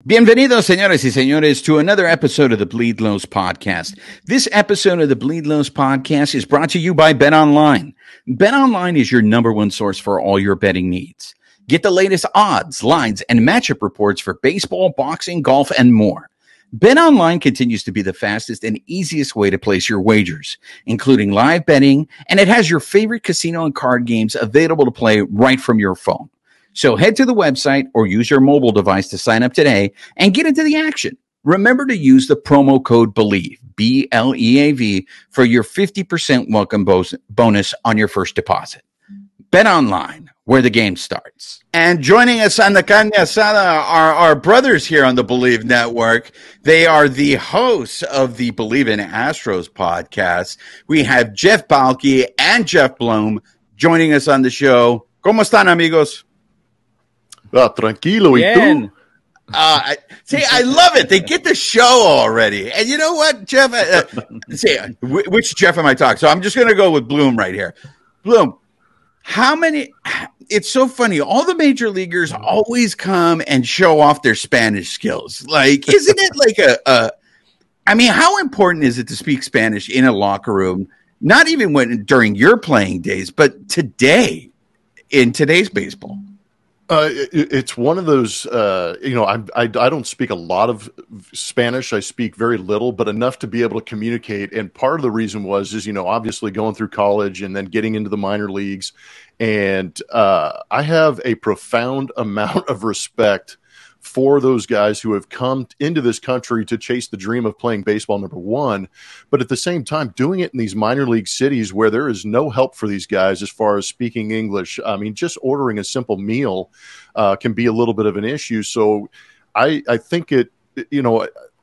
Bienvenidos, señores y señores, to another episode of the Bleed Lows podcast. This episode of the Bleed Lows podcast is brought to you by BetOnline. BetOnline is your number one source for all your betting needs. Get the latest odds, lines, and matchup reports for baseball, boxing, golf, and more. BetOnline continues to be the fastest and easiest way to place your wagers, including live betting, and it has your favorite casino and card games available to play right from your phone. So head to the website or use your mobile device to sign up today and get into the action. Remember to use the promo code Bleav, B-L-E-A-V, for your 50% welcome bonus on your first deposit. Bet online, where the game starts. And joining us on the Carne Asada are our brothers here on the Bleav Network. They are the hosts of the Bleav in Astros podcast. We have Geoff Balke and Geoff Blum joining us on the show. ¿Cómo están, amigos? Tranquilo, ¿y tú? See, I love it. They get the show already. And you know what, Geoff? Which Geoff am I talking? So I'm just going to go with Blum right here. Blum, how many? It's so funny. All the major leaguers always come and show off their Spanish skills. Like, isn't it like I mean, how important is it to speak Spanish in a locker room? Not even during your playing days, but today, in today's baseball. It's one of those, I don't speak a lot of Spanish. I speak very little, but enough to be able to communicate. And part of the reason is, obviously going through college and then getting into the minor leagues. And I have a profound amount of respect for those guys who have come into this country to chase the dream of playing baseball, number one, but at the same time doing it in these minor league cities where there is no help for these guys as far as speaking English. I mean, just ordering a simple meal can be a little bit of an issue. So I think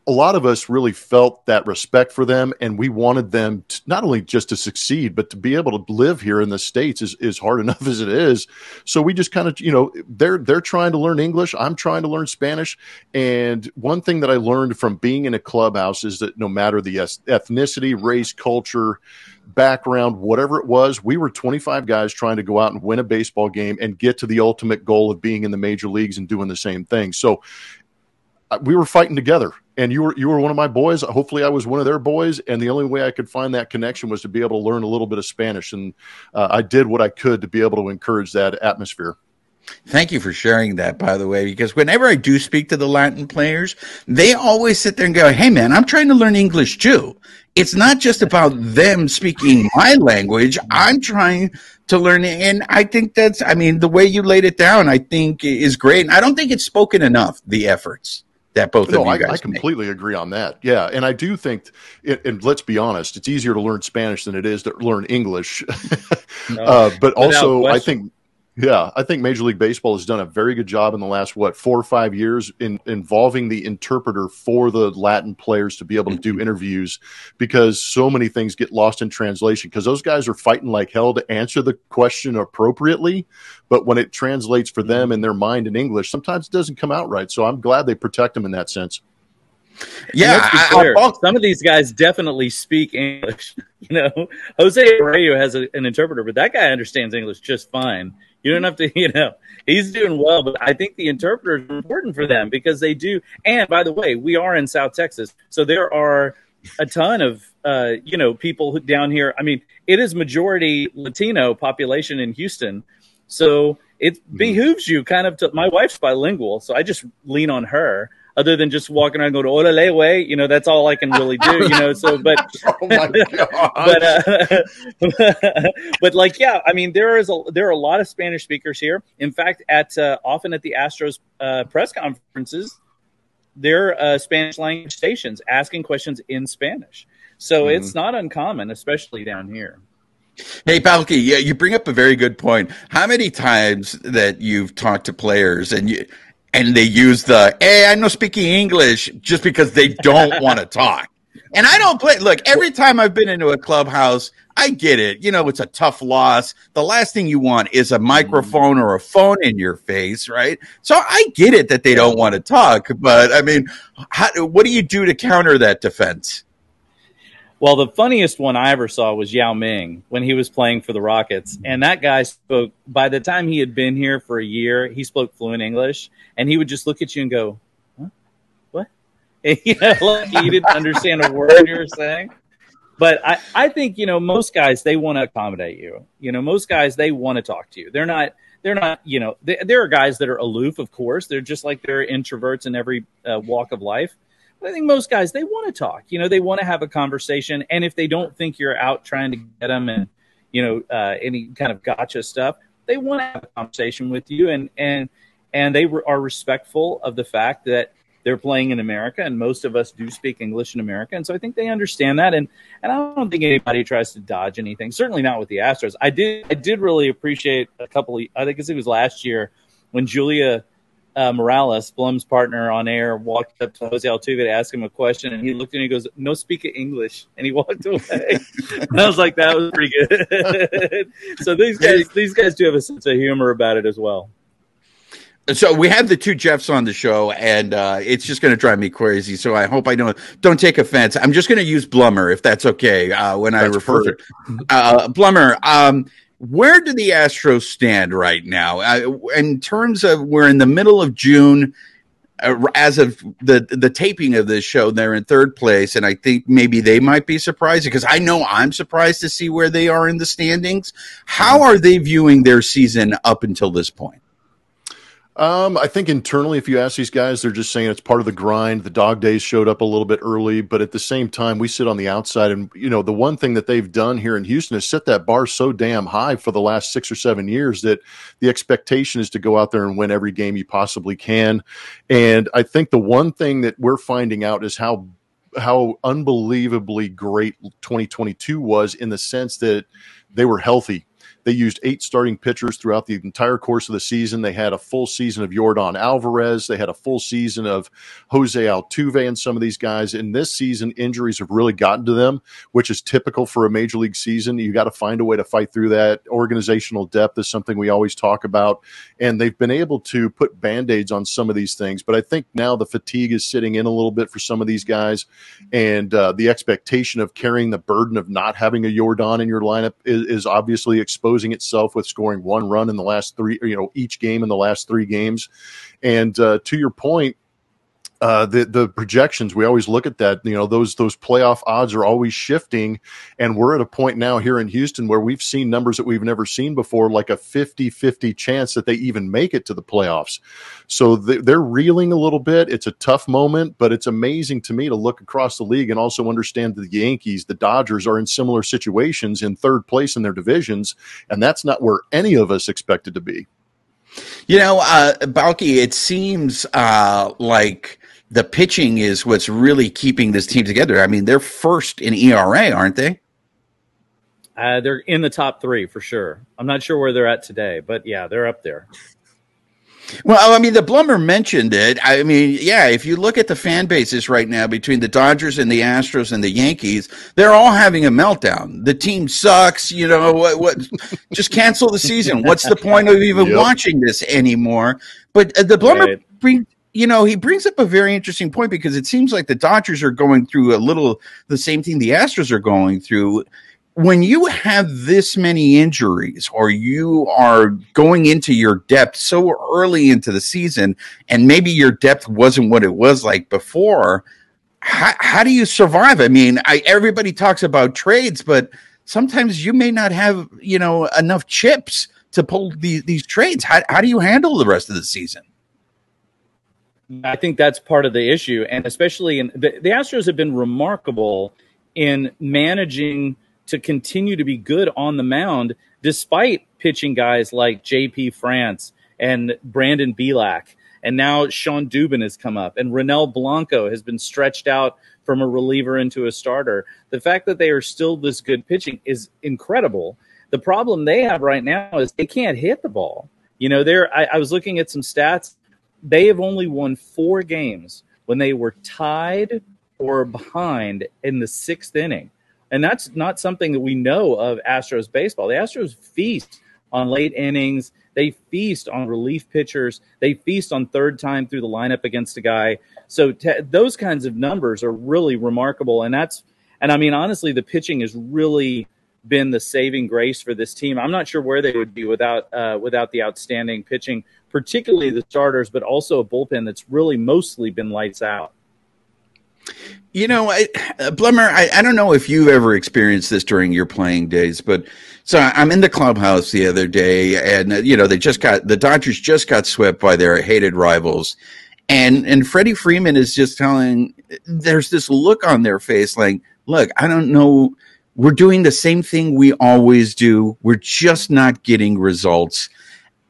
a lot of us really felt that respect for them, and we wanted them to not only just to succeed, but to be able to live here in the States is hard enough as it is. So we just kind of, they're trying to learn English. I'm trying to learn Spanish. And one thing that I learned from being in a clubhouse is that no matter the ethnicity, race, culture, background, whatever it was, we were 25 guys trying to go out and win a baseball game and get to the ultimate goal of being in the major leagues and doing the same thing. So we were fighting together. And you were one of my boys. Hopefully I was one of their boys. And the only way I could find that connection was to be able to learn a little bit of Spanish. And I did what I could to be able to encourage that atmosphere. Thank you for sharing that, by the way, because whenever I do speak to the Latin players, they always sit there and go, hey, man, I'm trying to learn English too. It's not just about them speaking my language. I'm trying to learn it. And I think the way you laid it down, I think is great. And I don't think it's spoken enough, the efforts that both of you guys I completely agree on that. Yeah, and I do think, and let's be honest, it's easier to learn Spanish than it is to learn English. But also, I think Major League Baseball has done a very good job in the last, 4 or 5 years in involving the interpreter for the Latin players to be able to do interviews, because so many things get lost in translation because those guys are fighting like hell to answer the question appropriately. But when it translates for them in their mind in English, sometimes it doesn't come out right. So I'm glad they protect them in that sense. Yeah, some of these guys definitely speak English. Jose Abreu has an interpreter, but that guy understands English just fine. You don't have to, he's doing well, but I think the interpreter is important for them because they do. And by the way, we are in South Texas, so there are a ton of, people down here. I mean, it is majority Latino population in Houston. So it behooves you kind of my wife's bilingual, so I just lean on her. Other than just walking around and go to "Orale way," that's all I can really do, So, but, oh my God. but I mean, there are a lot of Spanish speakers here. In fact, often at the Astros press conferences, there are Spanish language stations asking questions in Spanish. So it's not uncommon, especially down here. Hey, Balke, yeah, you bring up a very good point. How many times that you've talked to players and they use hey, I'm not speaking English just because they don't want to talk. And I don't play. Look, every time I've been into a clubhouse, I get it. It's a tough loss. The last thing you want is a microphone or a phone in your face, right? So I get it that they don't want to talk. But, I mean, what do you do to counter that defense? Well, the funniest one I ever saw was Yao Ming when he was playing for the Rockets. And that guy spoke, by the time he had been here for a year, he spoke fluent English. And he would just look at you and go, huh? Like you didn't understand a word you were saying. But I think, most guys, they want to accommodate you. Most guys, they want to talk to you. They're not, there are guys that are aloof, of course. They're just like there are introverts in every walk of life. But I think most guys, they want to talk. They want to have a conversation. And if they don't think you're out trying to get them and, any kind of gotcha stuff, they want to have a conversation with you. And they are respectful of the fact that they're playing in America, and most of us do speak English in America. And so I think they understand that. And I don't think anybody tries to dodge anything, certainly not with the Astros. I did really appreciate I think it was last year when Julia Morales, Blum's partner on air, walked up to Jose Altuve to ask him a question, and he looked at me and he goes, "No speak English," and he walked away. And I was like, that was pretty good. So these guys do have a sense of humor about it as well. So we have the two Jeffs on the show, and it's just going to drive me crazy. So I hope I don't take offense. I'm just going to use Blummer, if that's okay, when I refer to Blummer. Where do the Astros stand right now in terms of we're in the middle of June? As of the taping of this show, they're in third place, and I think maybe they might be surprised because I know I'm surprised to see where they are in the standings. How are they viewing their season up until this point? I think internally, if you ask these guys, they're just saying it's part of the grind. The dog days showed up a little bit early, but at the same time, we sit on the outside. And, the one thing that they've done here in Houston is set that bar so damn high for the last 6 or 7 years that the expectation is to go out there and win every game you possibly can. And I think the one thing that we're finding out is how unbelievably great 2022 was in the sense that they were healthy. They used 8 starting pitchers throughout the entire course of the season. They had a full season of Yordan Alvarez. They had a full season of Jose Altuve and some of these guys. In this season, injuries have really gotten to them, which is typical for a major league season. You got to find a way to fight through that. Organizational depth is something we always talk about. And they've been able to put Band-Aids on some of these things. But I think now the fatigue is sitting in a little bit for some of these guys. And the expectation of carrying the burden of not having a Yordan in your lineup is obviously exposed itself with scoring 1 run in the last 3, each game in the last 3 games. And to your point, the projections, we always look at that, those playoff odds are always shifting. And we're at a point now here in Houston where we've seen numbers that we've never seen before, like a 50-50 chance that they even make it to the playoffs. So they're reeling a little bit. It's a tough moment, but it's amazing to me to look across the league and also understand that the Yankees, the Dodgers are in similar situations in third place in their divisions. And that's not where any of us expected to be. Balke, it seems like the pitching is what's really keeping this team together. I mean, they're first in ERA, aren't they? They're in the top 3 for sure. I'm not sure where they're at today, but yeah, they're up there. Well, I mean, the Blummer mentioned it. I mean, yeah, if you look at the fan bases right now between the Dodgers and the Astros and the Yankees, they're all having a meltdown. The team sucks, what just cancel the season. What's the point of even watching this anymore? But the Blummer he brings up a very interesting point because it seems like the Dodgers are going through a little the same thing the Astros are going through. When you have this many injuries or you are going into your depth so early into the season and maybe your depth wasn't what it was like before, how do you survive? I mean, everybody talks about trades, but sometimes you may not have, enough chips to pull these trades. How do you handle the rest of the season? I think that's part of the issue. And especially the Astros have been remarkable in managing to continue to be good on the mound, despite pitching guys like J.P. France and Brandon Bielak. And now Sean Dubin has come up, and Ronel Blanco has been stretched out from a reliever into a starter. The fact that they are still this good pitching is incredible. The problem they have right now is they can't hit the ball. I was looking at some stats. They have only won 4 games when they were tied or behind in the 6th inning. And that's not something that we know of Astros baseball. The Astros feast on late innings. They feast on relief pitchers. They feast on third time through the lineup against a guy. So those kinds of numbers are really remarkable. And I mean, honestly, the pitching has really been the saving grace for this team. I'm not sure where they would be without the outstanding pitching, particularly the starters, but also a bullpen that's really mostly been lights out. Blummer, I don't know if you've ever experienced this during your playing days, but so I'm in the clubhouse the other day, and the Dodgers just got swept by their hated rivals, and Freddie Freeman is just there's this look on their face like, look, I don't know, we're doing the same thing we always do, we're just not getting results.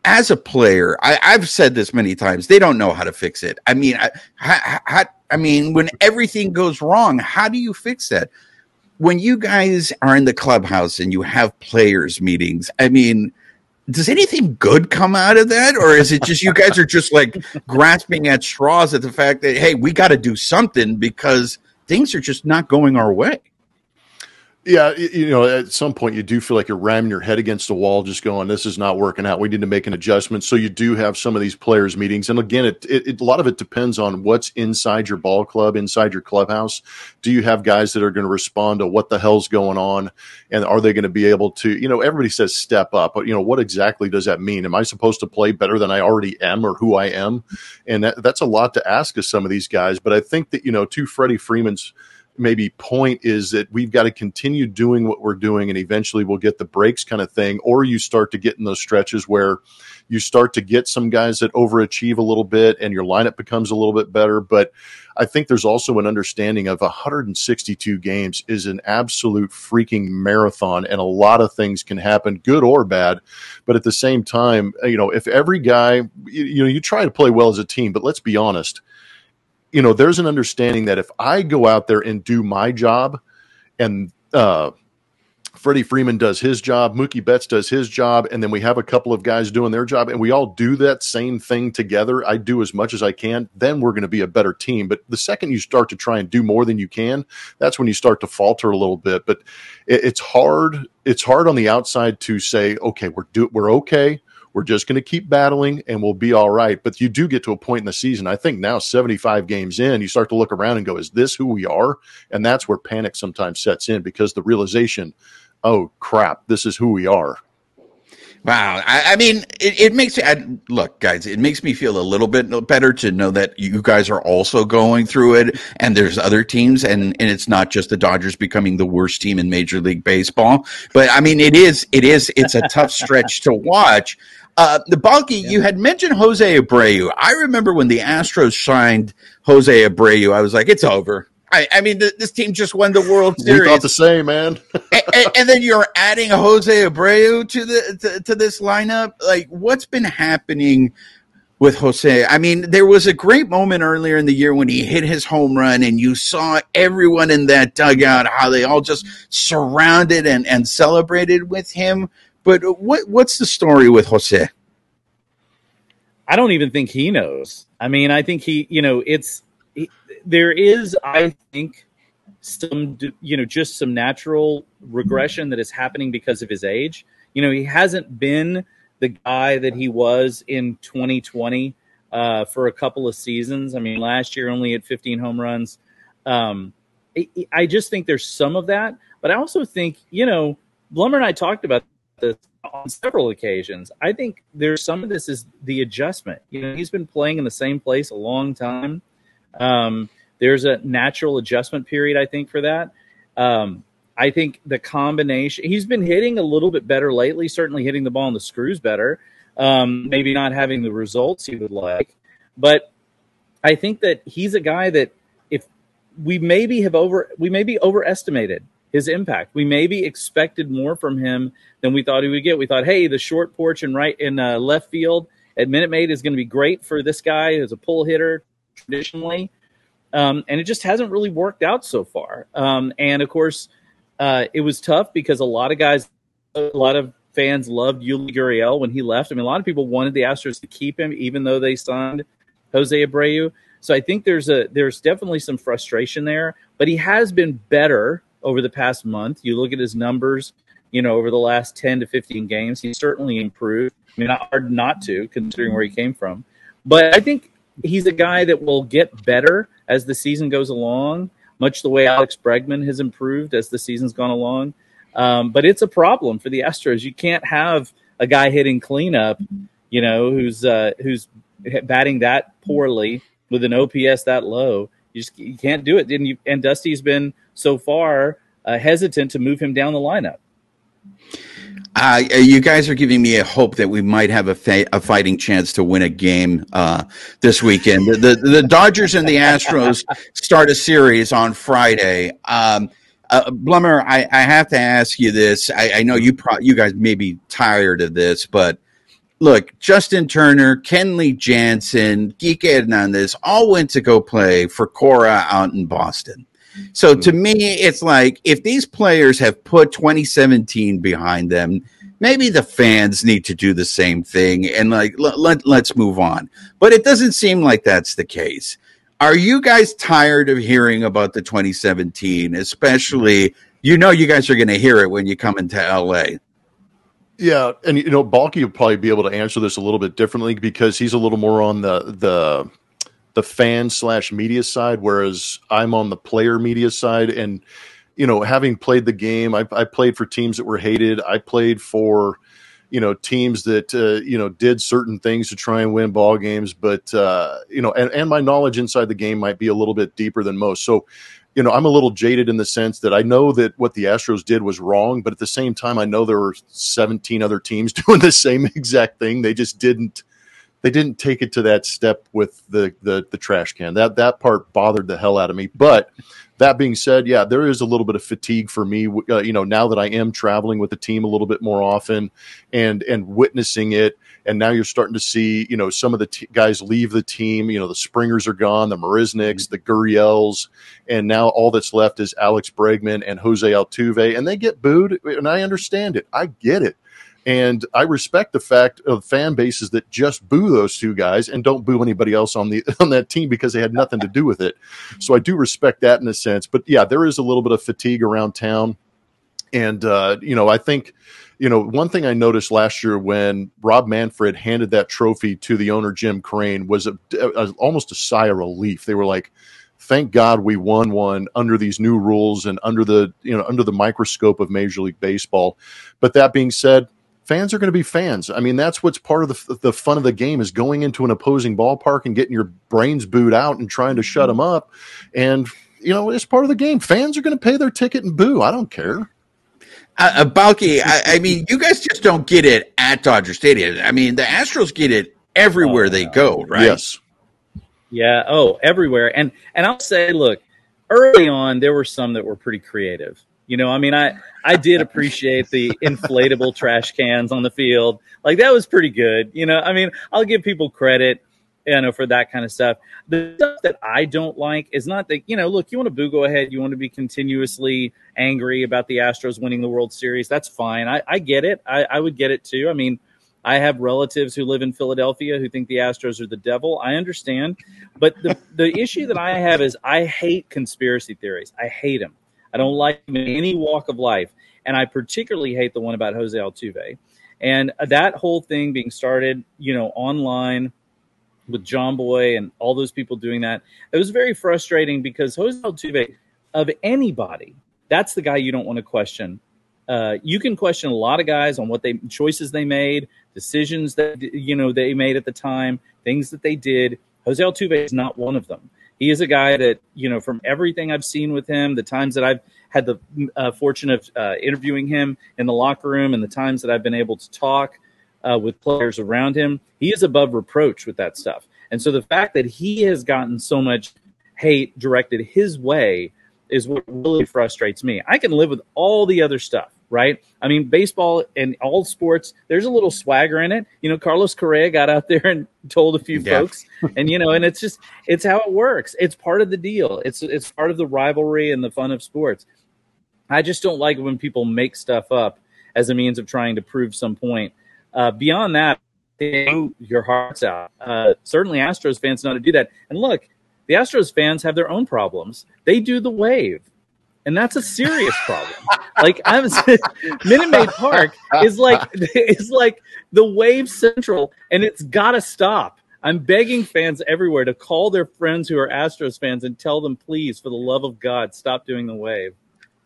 As a player, I've said this many times, they don't know how to fix it. I mean, when everything goes wrong, how do you fix that? When you guys are in the clubhouse and you have players meetings, I mean, does anything good come out of that? Or is it just you guys are just like grasping at straws at the fact that, hey, we got to do something because things are just not going our way? Yeah, at some point you do feel like you're ramming your head against the wall, just going, this is not working out. We need to make an adjustment. So you do have some of these players meetings. And again, a lot of it depends on what's inside your ball club, inside your clubhouse. Do you have guys that are going to respond to what the hell's going on? And are they going to be able to, everybody says step up, but what exactly does that mean? Am I supposed to play better than I already am or who I am? And that's a lot to ask of some of these guys. But I think that, to Freddie Freeman's maybe point is that we've got to continue doing what we're doing and eventually we'll get the breaks kind of thing. Or you start to get in those stretches where you start to get some guys that overachieve a little bit and your lineup becomes a little bit better. But I think there's also an understanding of 162 games is an absolute freaking marathon and a lot of things can happen, good or bad. But at the same time, if every guy, you try to play well as a team, but let's be honest, there's an understanding that if I go out there and do my job and Freddie Freeman does his job, Mookie Betts does his job, and then we have a couple of guys doing their job and we all do that same thing together, I do as much as I can, then we're going to be a better team. But the second you start to try and do more than you can, that's when you start to falter a little bit. But it's hard. It's hard on the outside to say, okay, we're okay. We're just going to keep battling and we'll be all right. But you do get to a point in the season, I think now 75 games in, you start to look around and go, is this who we are? And that's where panic sometimes sets in because the realization, oh, crap, this is who we are. Wow. I mean, it makes look, guys, it makes me feel a little bit better to know that you guys are also going through it and there's other teams and it's not just the Dodgers becoming the worst team in Major League Baseball. But I mean, it's a tough stretch to watch. The Balke, you had mentioned Jose Abreu. I remember when the Astros signed Jose Abreu, I was like, it's over. I mean, this team just won the World Series. We thought the same, man. and then you're adding Jose Abreu to this lineup. Like, what's been happening with Jose? I mean, there was a great moment earlier in the year when he hit his home run, and you saw everyone in that dugout, how they all just surrounded and celebrated with him. But what's the story with Jose? I don't even think he knows. I mean, I think there is, I think, some, just some natural regression that is happening because of his age. He hasn't been the guy that he was in 2020 for a couple of seasons. I mean, last year only had 15 home runs. I just think there's some of that. But I also think, Blummer and I talked about this on several occasions. I think there's some of this is the adjustment. He's been playing in the same place a long time. There's a natural adjustment period, I think, for that. I think the combination, he's been hitting a little bit better lately, certainly hitting the ball in the screws better, maybe not having the results he would like. But I think that he's a guy that if we maybe overestimated his impact. We maybe expected more from him than we thought he would get. We thought, hey, the short porch and right in left field at Minute Maid is going to be great for this guy who's a pull hitter traditionally. And it just hasn't really worked out so far. And of course, it was tough because a lot of fans loved Yuli Gurriel when he left. I mean, a lot of people wanted the Astros to keep him, even though they signed Jose Abreu. So I think there's definitely some frustration there, but he has been better over the past month. You look at his numbers, over the last 10 to 15 games, he's certainly improved. I mean, not hard not to, considering where he came from. But I think he's a guy that will get better as the season goes along, much the way Alex Bregman has improved as the season's gone along. But it's a problem for the Astros. You can't have a guy hitting cleanup, who's batting that poorly with an OPS that low You can't do it. And Dusty's been so far hesitant to move him down the lineup. You guys are giving me a hope that we might have a fighting chance to win a game this weekend. The Dodgers and the Astros start a series on Friday. Blummer, I have to ask you this. I know you guys may be tired of this, but look, Justin Turner, Kenley Jansen, Kike Hernandez all went to go play for Cora out in Boston. So to me, it's like if these players have put 2017 behind them, maybe the fans need to do the same thing and let's move on. But it doesn't seem like that's the case. Are you guys tired of hearing about the 2017, especially, you guys are going to hear it when you come into LA? Yeah, and Balke will probably be able to answer this a little bit differently because he's a little more on the fan/media side, whereas I'm on the player media side. And having played the game, I played for teams that were hated. I played for teams that did certain things to try and win ball games, but and my knowledge inside the game might be a little bit deeper than most. So I'm a little jaded in the sense that I know that what the Astros did was wrong, but at the same time, I know there were 17 other teams doing the same exact thing. They just didn't take it to that step with the trash can. That part bothered the hell out of me. But that being said, yeah, there is a little bit of fatigue for me, now that I am traveling with the team a little bit more often and witnessing it. And now you're starting to see, some of the guys leave the team. The Springers are gone, the Marisniks, the Gurriels, and now all that's left is Alex Bregman and Jose Altuve, and they get booed, and I understand it. I get it. And I respect the fact of fan bases that just boo those two guys and don't boo anybody else on that team because they had nothing to do with it. So I do respect that in a sense. But yeah, there is a little bit of fatigue around town. And, I think, one thing I noticed last year when Rob Manfred handed that trophy to the owner, Jim Crane, was almost a sigh of relief. They were like, thank God we won one under these new rules and under the microscope of Major League Baseball. But that being said, fans are going to be fans. I mean, that's what's part of the fun of the game is going into an opposing ballpark and getting your brains booed out and trying to shut them up. And, it's part of the game. Fans are going to pay their ticket and boo. I don't care. Balke, I mean, you guys just don't get it at Dodger Stadium. I mean, the Astros get it everywhere they go, right? Yes. Yeah. Oh, everywhere. And I'll say, look, early on, there were some that were pretty creative. I did appreciate the inflatable trash cans on the field. Like, that was pretty good. I'll give people credit, for that kind of stuff. The stuff that I don't like is not that, look, you want to boo, go ahead. You want to be continuously angry about the Astros winning the World Series. That's fine. I get it. I would get it too. I mean, I have relatives who live in Philadelphia who think the Astros are the devil. I understand. But the issue that I have is I hate conspiracy theories. I hate them. I don't like them in any walk of life. And I particularly hate the one about Jose Altuve. And that whole thing being started, online with John Boy and all those people doing that, it was very frustrating because Jose Altuve, of anybody, that's the guy you don't want to question. You can question a lot of guys on what choices they made, decisions that, they made at the time, things that they did. Jose Altuve is not one of them. He is a guy that, from everything I've seen with him, the times that I've had the fortune of interviewing him in the locker room and the times that I've been able to talk with players around him, he is above reproach with that stuff. And so the fact that he has gotten so much hate directed his way is what really frustrates me. I can live with all the other stuff, right? I mean, baseball and all sports, there's a little swagger in it. Carlos Correa got out there and told a few folks, and, and it's how it works. It's part of the deal. It's part of the rivalry and the fun of sports. I just don't like when people make stuff up as a means of trying to prove some point. Beyond that, your heart's out. Certainly Astros fans know how to do that. And look, the Astros fans have their own problems. They do the wave, and that's a serious problem. Like, Minute Maid Park is like the wave central, and it's got to stop. I'm begging fans everywhere to call their friends who are Astros fans and tell them, please, for the love of God, stop doing the wave.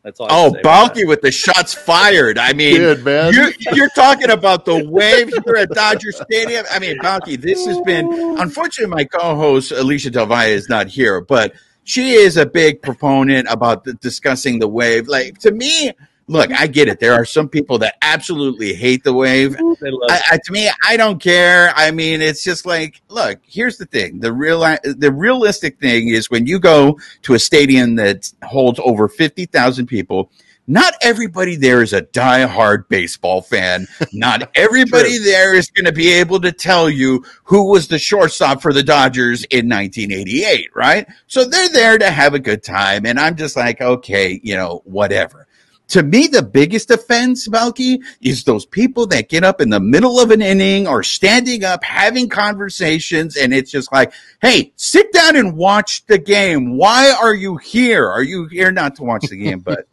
That's all. Oh, Balke with the shots fired. I mean, good, man. You're talking about the wave here at Dodger Stadium. I mean, Balke, this has been, unfortunately, my co-host Alicia Del Valle is not here, but she is a big proponent about discussing the wave. Like, to me, look, I get it. There are some people that absolutely hate the wave. To me, I don't care. I mean, it's just like, look, here's the thing. The realistic thing is when you go to a stadium that holds over 50,000 people, not everybody there is a diehard baseball fan. Not everybody there is going to be able to tell you who was the shortstop for the Dodgers in 1988, right? So they're there to have a good time. And I'm just like, okay, whatever. To me, the biggest offense, Balke, is those people that get up in the middle of an inning or standing up, having conversations, and it's just like, hey, sit down and watch the game. Why are you here? Are you here not to watch the game? But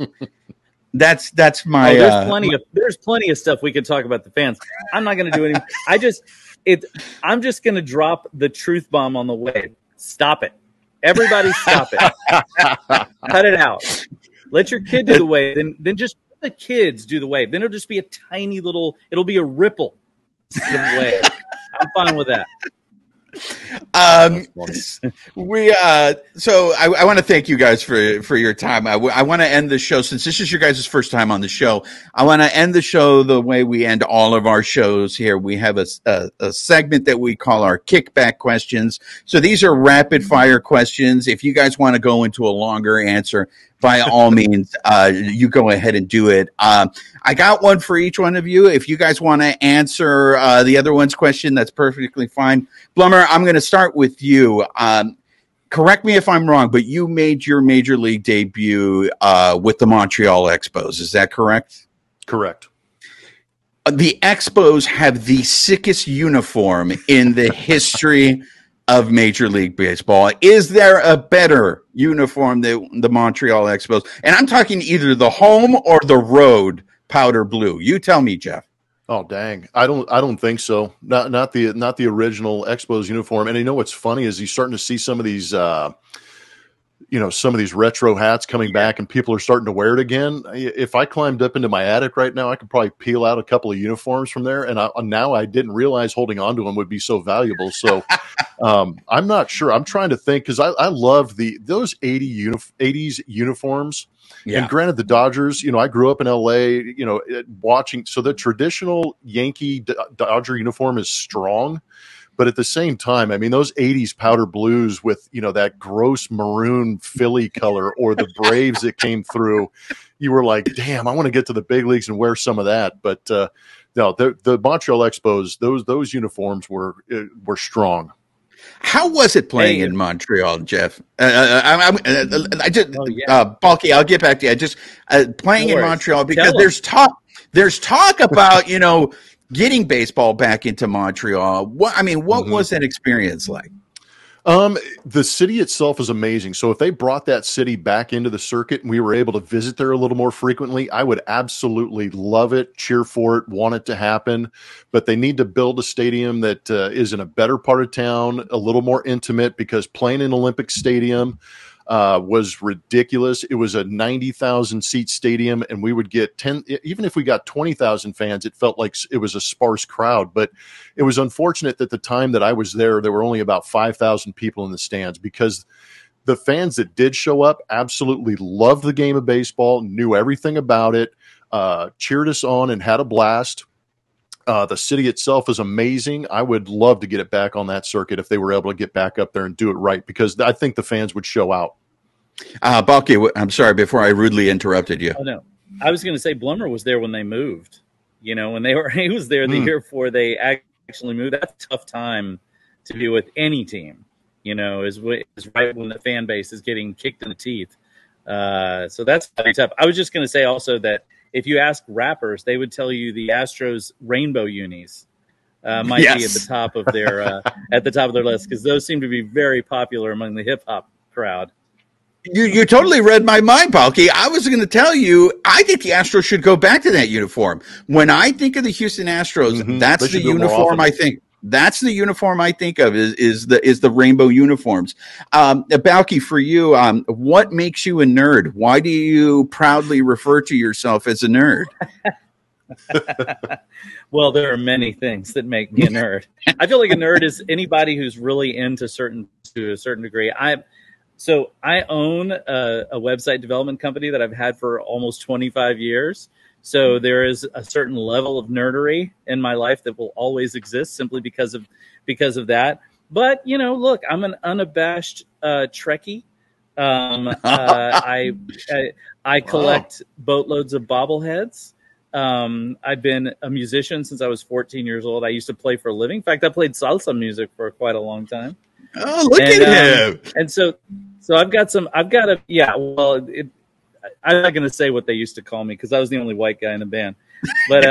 that's my. There's plenty of stuff we could talk about the fans. I'm not going to do any. I'm just going to drop the truth bomb on the way. Stop it, everybody! Stop it. Cut it out. Let your kid do the wave. Then just let the kids do the wave. Then it'll just be a tiny little. It'll be a ripple. Wave. I'm fine with that. So I want to thank you guys for your time. I want to end the show, since this is your guys' first time on the show. I want to end the show the way we end all of our shows here. We have a segment that we call our kickback questions. So these are rapid fire questions. If you guys want to go into a longer answer, by all means, you go ahead and do it. I got one for each one of you. If you guys want to answer the other one's question, that's perfectly fine. Blummer, I'm going to start with you. Correct me if I'm wrong, but you made your major league debut with the Montreal Expos. Is that correct? Correct. The Expos have the sickest uniform in the history of Major League Baseball. Is there a better uniform than the Montreal Expos? And I'm talking either the home or the road powder blue. You tell me, Jeff. Oh, dang. I don't think so. Not the original Expos uniform. And what's funny is you're starting to see some of these some of these retro hats coming back, and people are starting to wear it again. If I climbed up into my attic right now, I could probably peel out a couple of uniforms from there. And now I didn't realize holding on to them would be so valuable. So I'm not sure. I'm trying to think, because I love those 80s uniforms. Yeah. And granted, the Dodgers, I grew up in LA, watching. So the traditional Yankee Dodger uniform is strong. But at the same time, I mean, those 80s powder blues with, that gross maroon Philly color, or the Braves that came through, you were like, damn, I want to get to the big leagues and wear some of that. But no, the Montreal Expos, those uniforms were strong. How was it playing in Montreal, Jeff? Balke, I'll get back to you. Playing in Montreal, because there's talk about, getting baseball back into Montreal. What was that experience like? The city itself is amazing. So if they brought that city back into the circuit and we were able to visit there a little more frequently, I would absolutely love it, cheer for it, want it to happen. But they need to build a stadium that is in a better part of town, a little more intimate, because playing in Olympic Stadium was ridiculous. It was a 90,000 seat stadium, and we would get 10, even if we got 20,000 fans, it felt like it was a sparse crowd. But it was unfortunate that the time that I was there were only about 5,000 people in the stands, because the fans that did show up absolutely loved the game of baseball, knew everything about it, cheered us on, and had a blast. The city itself is amazing. I would love to get it back on that circuit if they were able to get back up there and do it right, because I think the fans would show out. Balke, I'm sorry, before I rudely interrupted you. Oh, no. I was going to say Blummer was there when they moved. He was there the year before they actually moved. That's a tough time to be with any team, is right when the fan base is getting kicked in the teeth. So that's tough. I was just going to say also that if you ask rappers, they would tell you the Astros rainbow unis might be at the top of their list, because those seem to be very popular among the hip hop crowd. You totally read my mind, Balke. I was going to tell you, I think the Astros should go back to that uniform. When I think of the Houston Astros, that's the uniform I think. That's the uniform I think of is the rainbow uniforms. Balke, for you, what makes you a nerd? Why do you proudly refer to yourself as a nerd? Well, there are many things that make me a nerd. I feel like a nerd is anybody who's really into to a certain degree. So I own a website development company that I've had for almost 25 years. So there is a certain level of nerdery in my life that will always exist simply because of that. But, you know, look, I'm an unabashed Trekkie. I collect boatloads of bobbleheads. I've been a musician since I was 14 years old. I used to play for a living. In fact, I played salsa music for quite a long time. Oh, look at him! And so I'm not going to say what they used to call me because I was the only white guy in the band. But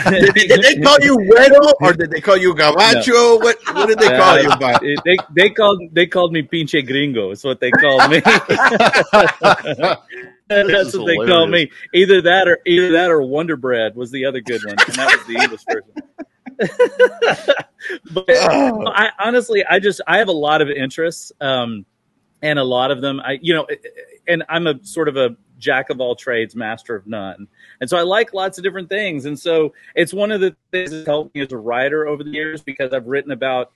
did they call you Güero or did they call you Gabacho? No. What did they call you? They called me Pinche Gringo. Is what they called me. That's what they called me. Either that or Wonder Bread was the other good one, and that was the English version. But I honestly, I have a lot of interests, and a lot of them, and I'm a sort of a jack of all trades, master of none. And so I like lots of different things. And so it's one of the things that's helped me as a writer over the years, because I've written about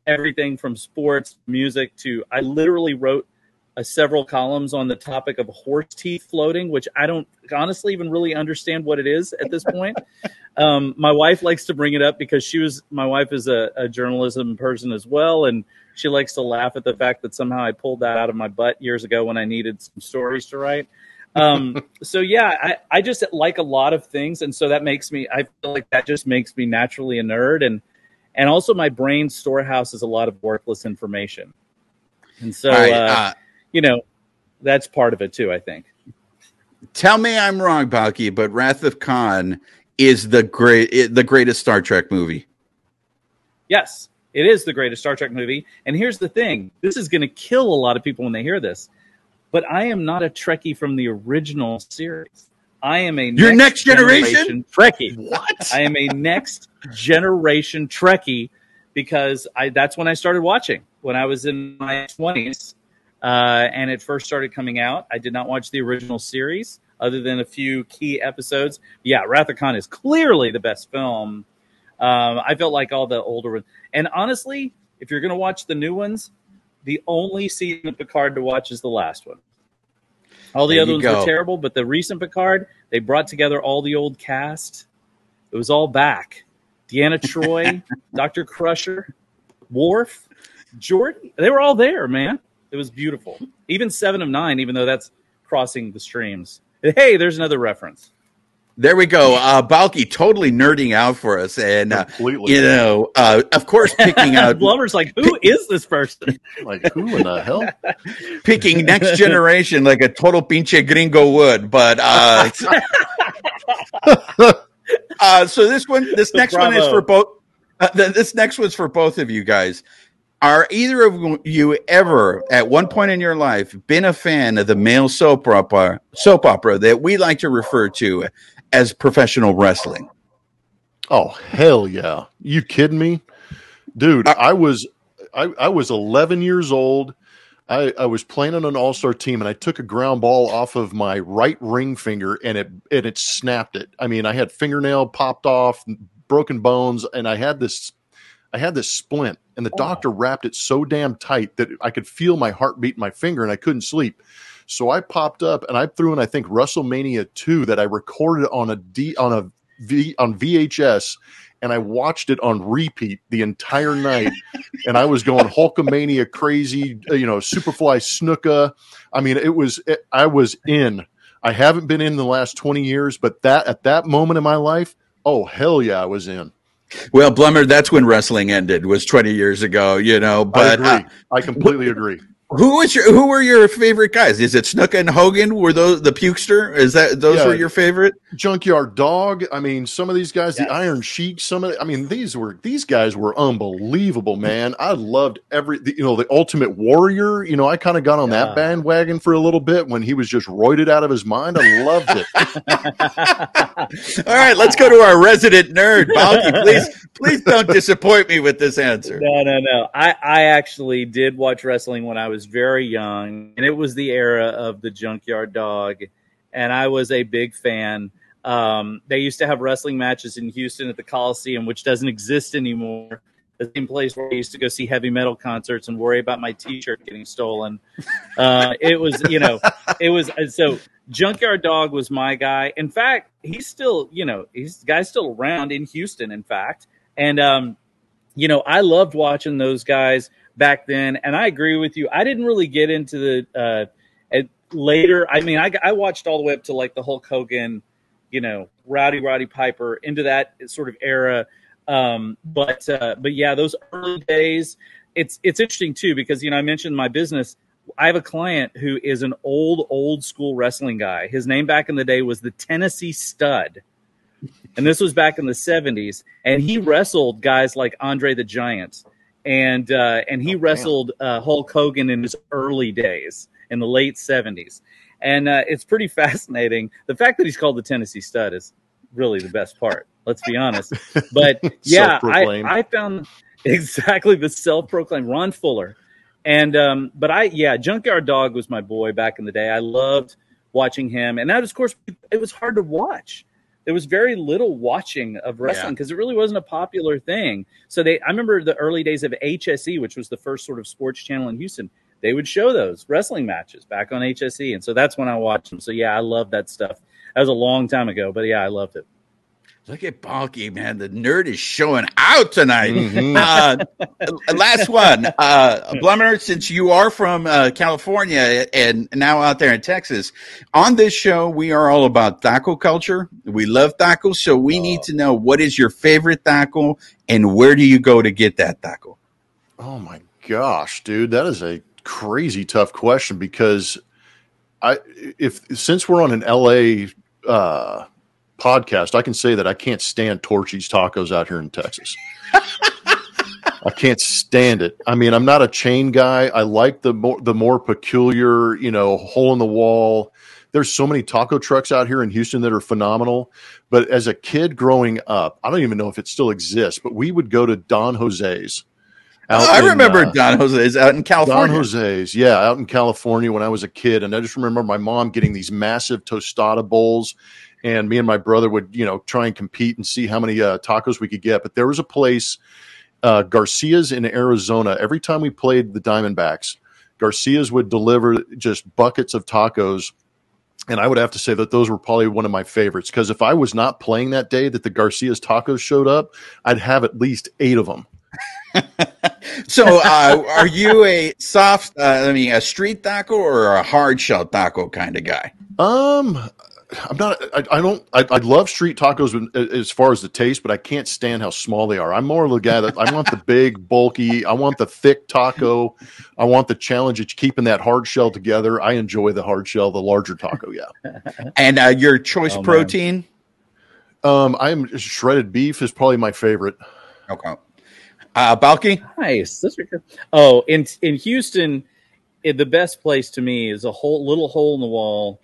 everything from sports, music to, I literally wrote several columns on the topic of horse teeth floating, which I don't honestly even really understand what it is at this point. My wife likes to bring it up because my wife is a journalism person as well. And she likes to laugh at the fact that somehow I pulled that out of my butt years ago when I needed some stories to write. So yeah, I just like a lot of things. And so I feel like that just makes me naturally a nerd. And also my brain storehouse is a lot of worthless information. And so, that's part of it too, I think. Tell me I'm wrong, Balke, but Wrath of Khan is the greatest Star Trek movie. Yes, it is the greatest Star Trek movie. And here's the thing. This is going to kill a lot of people when they hear this. But I am not a Trekkie from the original series. I am a next generation Trekkie. What? I am a next generation Trekkie because that's when I started watching, when I was in my 20s. And it first started coming out. I did not watch the original series other than a few key episodes. Yeah, Wrath of Khan is clearly the best film. I felt like all the older ones. And honestly, if you're going to watch the new ones, the only season of Picard to watch is the last one. All the other ones were terrible, but the recent Picard, they brought together all the old cast. It was all back. Deanna Troi, Dr. Crusher, Worf, Jordan. They were all there, man. It was beautiful. Even 7 of 9, even though that's crossing the streams. Hey, there's another reference. There we go. Balke totally nerding out for us. And, completely. Of course, picking out. Blummer's like, who is this person? Like, who in the hell? Picking next generation like a total pinche gringo would. But so this next one is for both. This next one's for both of you guys. Are either of you ever, at one point in your life, been a fan of the male soap opera that we like to refer to as professional wrestling? Oh, hell yeah. You kidding me? Dude, I was 11 years old. I was playing on an all-star team, and I took a ground ball off of my right ring finger, and it snapped it. I mean, I had fingernail popped off, broken bones, and I had this splint, and the doctor wrapped it so damn tight that I could feel my heartbeat in my finger, and I couldn't sleep. So I popped up and I threw in, I think, WrestleMania 2 that I recorded on VHS, and I watched it on repeat the entire night. And I was going Hulkamania crazy, Superfly Snuka. I mean, I was in. I haven't been in the last 20 years, but at that moment in my life, oh hell yeah, I was in. Well, Blummer, that's when wrestling ended, was 20 years ago, But I agree. I completely agree. Who were your favorite guys? Is it Snuka and Hogan? Were those the Pukester? Those were your favorite? Junkyard Dog. I mean, some of these guys, the Iron Sheik. These guys were unbelievable, man. I loved the Ultimate Warrior. I kind of got on that bandwagon for a little bit when he was just roided out of his mind. I loved it. All right, let's go to our resident nerd, Balke. Please don't disappoint me with this answer. No. I actually did watch wrestling when I was very young, and it was the era of the Junkyard Dog, and I was a big fan. They used to have wrestling matches in Houston at the Coliseum, which doesn't exist anymore. the same place where I used to go see heavy metal concerts and worry about my T-shirt getting stolen. So Junkyard Dog was my guy. In fact, he's still, he's the guy's still around in Houston, in fact. And, I loved watching those guys back then. And I agree with you. I didn't really get into the later. I mean, I watched all the way up to like the Hulk Hogan, Roddy Piper, into that sort of era. But yeah, those early days, it's interesting too, because, I mentioned my business. I have a client who is an old school wrestling guy. His name back in the day was the Tennessee Stud. And this was back in the 70s. And he wrestled guys like Andre the Giant. And he wrestled Hulk Hogan in his early days in the late 70s. And it's pretty fascinating. The fact that he's called the Tennessee Stud is really the best part. Let's be honest. But yeah, I found exactly the self-proclaimed Ron Fuller. And Junkyard Dog was my boy back in the day. I loved watching him. And that, of course, it was hard to watch. There was very little watching of wrestling because it really wasn't a popular thing. So I remember the early days of HSE, which was the first sort of sports channel in Houston. They would show those wrestling matches back on HSE. And so that's when I watched them. So yeah, I love that stuff. That was a long time ago, but yeah, I loved it. Look at Balke, man. The nerd is showing out tonight. Mm-hmm. Last one. Blummer, since you are from California and now out there in Texas, on this show, we are all about taco culture. We love tacos, so we need to know, what is your favorite taco and where do you go to get that taco? Oh, my gosh, dude. That is a crazy tough question, because since we're on an LA podcast, I can say that I can't stand Torchy's Tacos out here in Texas. I can't stand it. I mean, I'm not a chain guy. I like the more peculiar, hole in the wall. There's so many taco trucks out here in Houston that are phenomenal. But as a kid growing up, I don't even know if it still exists, but we would go to Don Jose's. I remember Don Jose's out in California. Don Jose's, out in California when I was a kid. And I just remember my mom getting these massive tostada bowls. And me and my brother would, try and compete and see how many tacos we could get. But there was a place, Garcia's in Arizona. Every time we played the Diamondbacks, Garcia's would deliver just buckets of tacos. And I would have to say that those were probably one of my favorites, because if I was not playing that day that the Garcia's tacos showed up, I'd have at least 8 of them. So are you a soft, a street taco or a hard shell taco kind of guy? I'm not. I love street tacos as far as the taste, but I can't stand how small they are. I'm more of the guy that I want the big, bulky. I want the thick taco. I want the challenge of keeping that hard shell together. I enjoy the hard shell, the larger taco. Yeah. And your choice protein? I'm shredded beef is probably my favorite. Okay. Balke? Nice. That's good. Oh, in Houston, the best place to me is a little hole in the wall.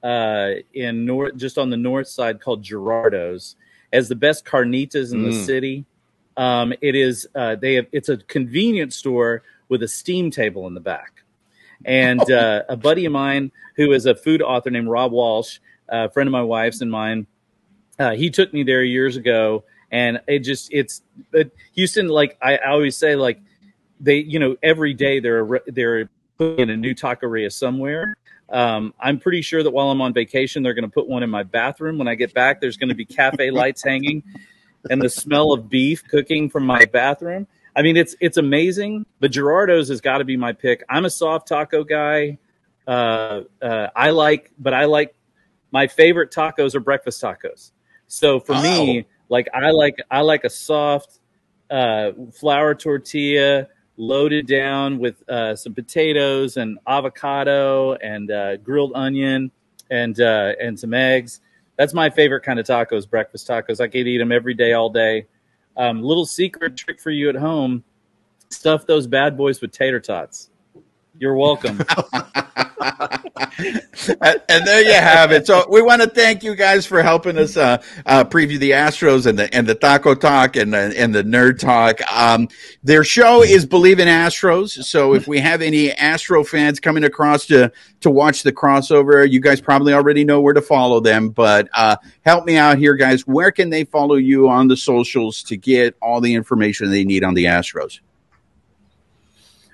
Just on the north side, called Gerardo's, as the best carnitas in the city. It's a convenience store with a steam table in the back. And a buddy of mine who is a food author named Rob Walsh, a friend of my wife's and mine, he took me there years ago. And Houston, like I always say, like they, every day they're putting in a new taqueria somewhere. I'm pretty sure that while I'm on vacation, they're going to put one in my bathroom. When I get back, there's going to be cafe lights hanging and the smell of beef cooking from my bathroom. I mean, it's amazing. But Gerardo's has got to be my pick. I'm a soft taco guy. I like my favorite tacos are breakfast tacos. So for me, like I like a soft flour tortilla, loaded down with some potatoes and avocado and grilled onion and some eggs. That's my favorite kind of tacos, breakfast tacos. I could eat them every day, all day. Little secret trick for you at home: stuff those bad boys with tater tots. You're welcome. And there you have it. So we want to thank you guys for helping us preview the Astros and the Taco Talk and the Nerd Talk. Their show is Bleav in Astros. So if we have any Astro fans coming across to watch the crossover, you guys probably already know where to follow them. But help me out here, guys. Where can they follow you on the socials to get all the information they need on the Astros?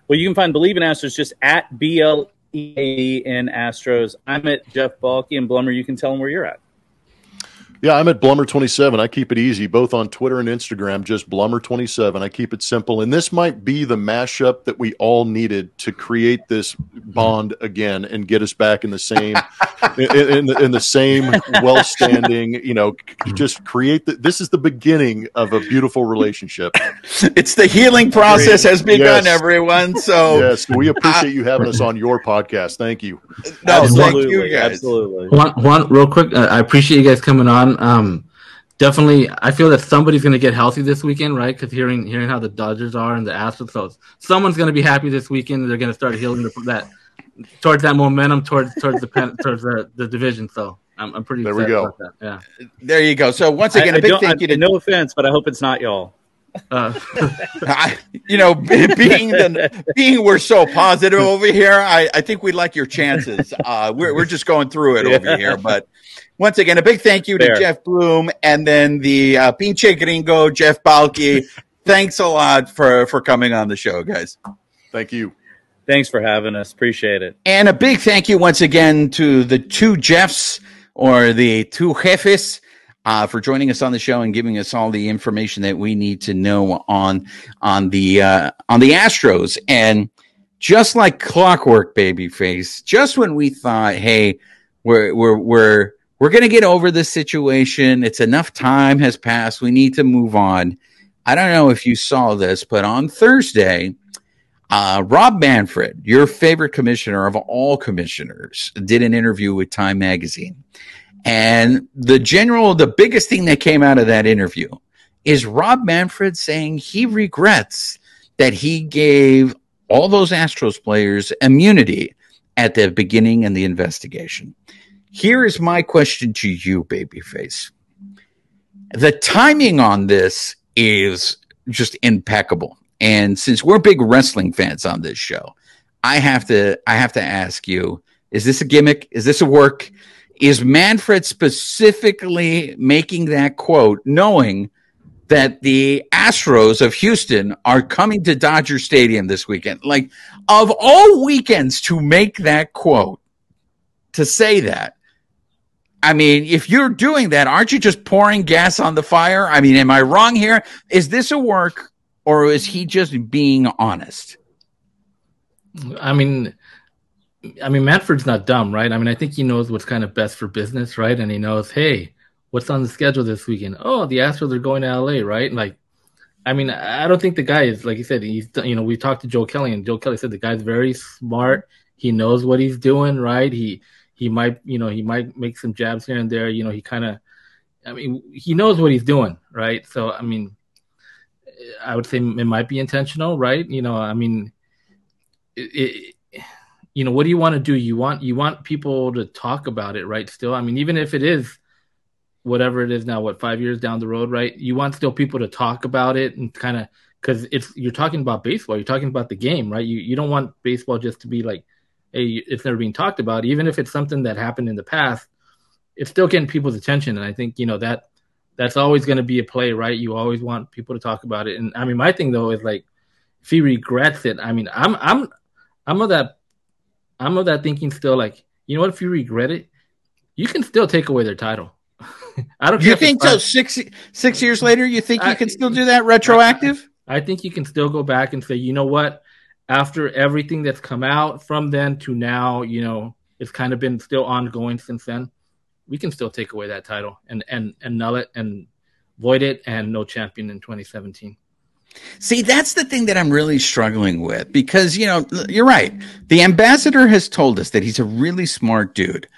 Well, you can find Bleav in Astros just at BLEAV in Astros. I'm at Geoff Balke, and Blummer, you can tell them where you're at. Yeah, I'm at Blummer27. I keep it easy, both on Twitter and Instagram, just Blummer27. I keep it simple. And this might be the mashup that we all needed to create this bond again and get us back in the same in the same well-standing, just create this is the beginning of a beautiful relationship. It's the healing process has begun, everyone. So yes, we appreciate you having us on your podcast. Thank you. No, thank you guys. Absolutely. One real quick. I appreciate you guys coming on. Definitely, I feel that somebody's going to get healthy this weekend, right? Because hearing how the Dodgers are and the Astros, so someone's going to be happy this weekend. They're going to start healing towards that momentum towards the division. So I'm pretty excited about that. Yeah, there you go. So once again, a big thank you to no offense, but I hope it's not y'all. Being we're so positive over here, I think we like your chances. We're just going through it over here, but. Once again, a big thank you to Geoff Blum and then the Pinche Gringo, Geoff Balke. Thanks a lot for coming on the show, guys. Thank you. Thanks for having us. Appreciate it. And a big thank you once again to the two Jeffs or the two Jefes for joining us on the show and giving us all the information that we need to know on the Astros. And just like clockwork, babyface, just when we thought, hey, we're going to get over this situation. It's enough time has passed. We need to move on. I don't know if you saw this, but on Thursday, Rob Manfred, your favorite commissioner of all commissioners, did an interview with Time Magazine. And the biggest thing that came out of that interview is Rob Manfred saying he regrets that he gave all those Astros players immunity at the beginning of the investigation. Here is my question to you, babyface. The timing on this is just impeccable. And since we're big wrestling fans on this show, I have to ask you, is this a gimmick? Is this a work? Is Manfred specifically making that quote knowing that the Astros of Houston are coming to Dodger Stadium this weekend? Like, of all weekends to make that quote, to say that, I mean, if you're doing that, aren't you just pouring gas on the fire? I mean, am I wrong here? Is this a work or is he just being honest? I mean, Manfred's not dumb, right? I mean, I think he knows what's kind of best for business, right? And he knows, hey, what's on the schedule this weekend? Oh, the Astros are going to LA, right? Like, I mean, I don't think the guy is, like you said, we talked to Joe Kelly, and Joe Kelly said the guy's very smart. He knows what he's doing, right? He might make some jabs here and there. He he knows what he's doing, right? So, I mean, I would say it might be intentional, right? What do you want to do? You want people to talk about it, right? Still, I mean, even if it is whatever it is now, 5 years down the road, right? You want still people to talk about it and kind of, because you're talking about baseball, you're talking about the game, right? You don't want baseball just to be like, hey, it's never being talked about. Even if it's something that happened in the past, it's still getting people's attention. And I think, that's always going to be a play, right? You always want people to talk about it. And I mean, my thing though is like, if he regrets it, I mean, I'm of that thinking still, like, you know what, if you regret it, you can still take away their title. I don't. You think so? 6 years later, you think you can still do that retroactive? I think you can still go back and say, you know what? After everything that's come out from then to now, it's kind of been still ongoing since then. We can still take away that title and null it and void it, and no champion in 2017. See, that's the thing that I'm really struggling with, because, you're right. The ambassador has told us that he's a really smart dude.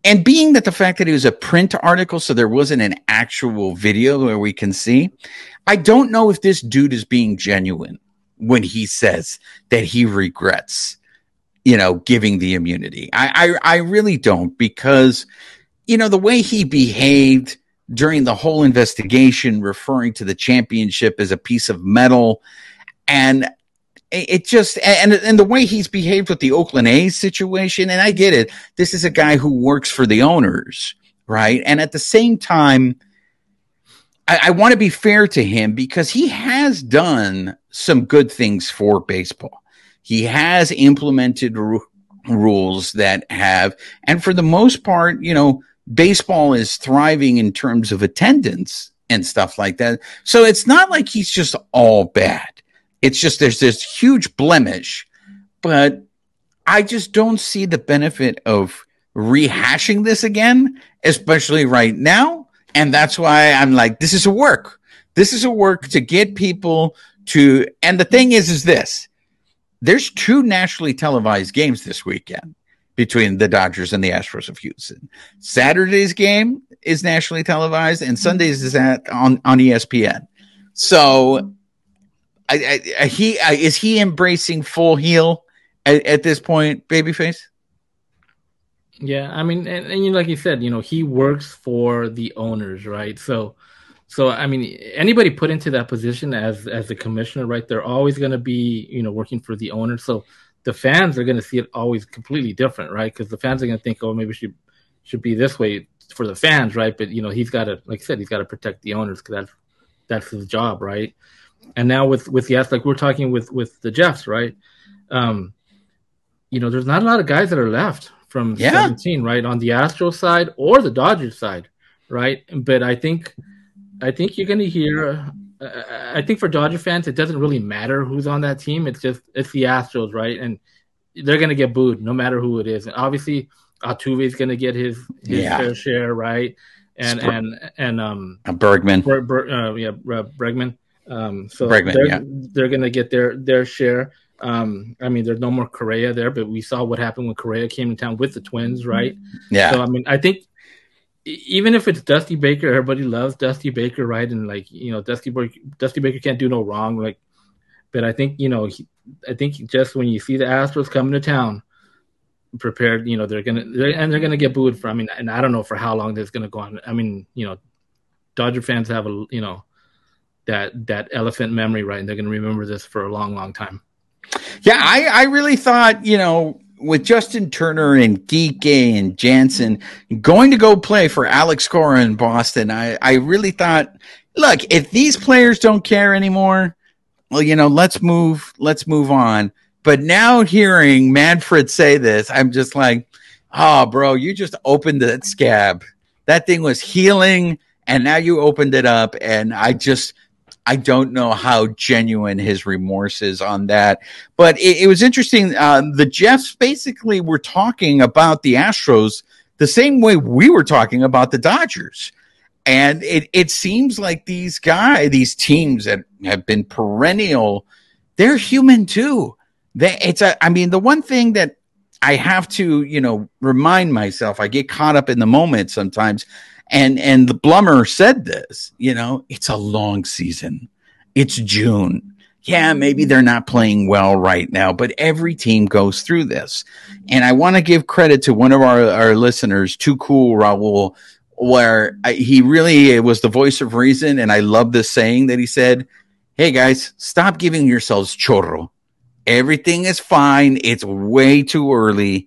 And being that the fact that it was a print article, so there wasn't an actual video where we can see, I don't know if this dude is being genuine when he says that he regrets. giving the immunity. I really don't, because, the way he behaved during the whole investigation, referring to the championship as a piece of metal, and it just, and the way he's behaved with the Oakland A's situation, and I get it. This is a guy who works for the owners, right? And at the same time, I want to be fair to him, because he has done some good things for baseball. He has implemented rules that have, and for the most part, baseball is thriving in terms of attendance and stuff like that. So it's not like he's just all bad. It's just there's this huge blemish, but I just don't see the benefit of rehashing this again, especially right now. And that's why I'm like, this is a work. This is a work to get people to, and the thing is this, there's 2 nationally televised games this weekend between the Dodgers and the Astros of Houston. Saturday's game is nationally televised, and Sunday's is on ESPN. So is he embracing full heel at this point, babyface? Yeah, I mean, and like you said, he works for the owners, right? So I mean, anybody put into that position as the commissioner, right? They're always going to be, working for the owner. So the fans are going to see it always completely different, right? Because the fans are going to think, oh, maybe it should be this way for the fans, right? But he's got to, like I said, he's got to protect the owners, because that's his job, right? And now with yes, like we're talking with the Jeffs, right? There's not a lot of guys that are left from 17, right, on the Astros side or the Dodgers side, right? But I think you're going to hear. I think for Dodger fans, it doesn't really matter who's on that team. It's the Astros, right? And they're going to get booed no matter who it is. And obviously, Altuve's going to get his fair share, right? And Bergman, Bregman. So Bregman, they're going to get their share. I mean, there's no more Correa there, but we saw what happened when Correa came to town with the Twins, right? Yeah. So I mean, I think even if it's Dusty Baker, everybody loves Dusty Baker, right? And like, Dusty Baker can't do no wrong. Like, but I think, I think just when you see the Astros coming to town, prepared, they're gonna get booed for. I mean, and I don't know for how long this is gonna go on. I mean, Dodger fans have that elephant memory, right? And they're gonna remember this for a long, long time. Yeah, I really thought, with Justin Turner and Geeke and Jansen going to go play for Alex Cora in Boston, I really thought, look, if these players don't care anymore, well, let's move on. But now hearing Manfred say this, I'm just like, oh, bro, you just opened that scab. That thing was healing, and now you opened it up, and I don't know how genuine his remorse is on that. But it was interesting. The Jeffs basically were talking about the Astros the same way we were talking about the Dodgers. And it seems like these teams that have been perennial, they're human too. The one thing that I have to, remind myself, I get caught up in the moment sometimes. And the Blummer said this, it's a long season. It's June. Yeah, maybe they're not playing well right now, but every team goes through this. And I want to give credit to one of our listeners, Too Cool Raul, where he really was the voice of reason. And I love this saying that he said, hey guys, stop giving yourselves chorro. Everything is fine. It's way too early,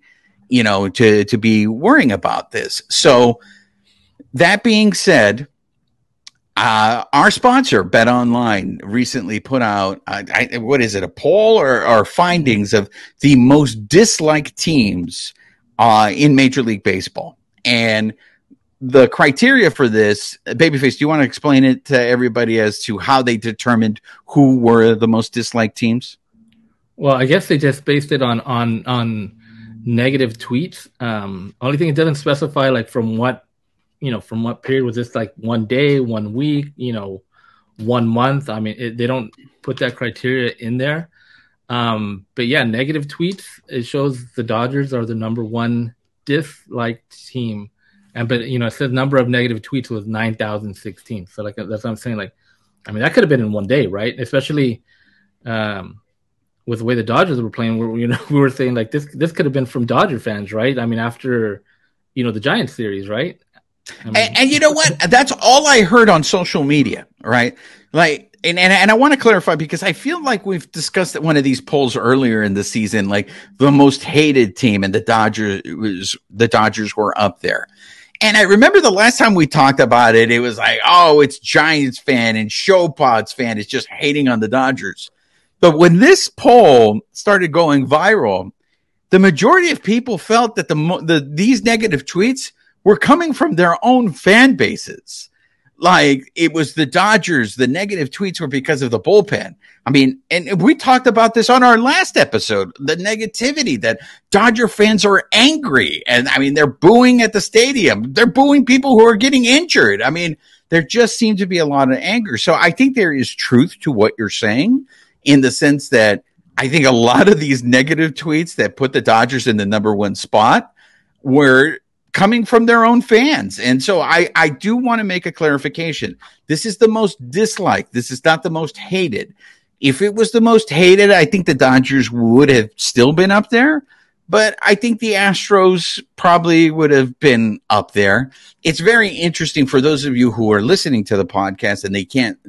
to be worrying about this. So, that being said, our sponsor, Bet Online, recently put out, a poll or findings of the most disliked teams in Major League Baseball. And the criteria for this, Babyface, do you want to explain it to everybody as to how they determined who were the most disliked teams? Well, I guess they just based it on negative tweets. Only thing it doesn't specify, like, from what period. Was this like 1 day, 1 week, 1 month? I mean, they don't put that criteria in there. But yeah, negative tweets, it shows the Dodgers are the number one disliked team. But it says number of negative tweets was 9,016. So like, that's what I'm saying. Like, I mean, that could have been in 1 day, right? Especially when with the way the Dodgers were playing, we were saying like this could have been from Dodger fans, right? I mean, after the Giants series, right? I mean, and you know what? That's all I heard on social media, right? Like, and I want to clarify because I feel like we've discussed one of these polls earlier in the season, like the most hated team, and the Dodgers were up there. And I remember the last time we talked about it, it was like, oh, it's Giants fan and Show Pods fan is just hating on the Dodgers. But when this poll started going viral, the majority of people felt that these negative tweets were coming from their own fan bases. Like, it was the Dodgers, the negative tweets were because of the bullpen. I mean, and we talked about this on our last episode, the negativity that Dodger fans are angry. And I mean, they're booing at the stadium. They're booing people who are getting injured. I mean, there just seemed to be a lot of anger. So I think there is truth to what you're saying, in the sense that I think a lot of these negative tweets that put the Dodgers in the number one spot were coming from their own fans. And so I do want to make a clarification. This is the most disliked. This is not the most hated. If it was the most hated, I think the Dodgers would have still been up there, but I think the Astros probably would have been up there. It's very interesting for those of you who are listening to the podcast and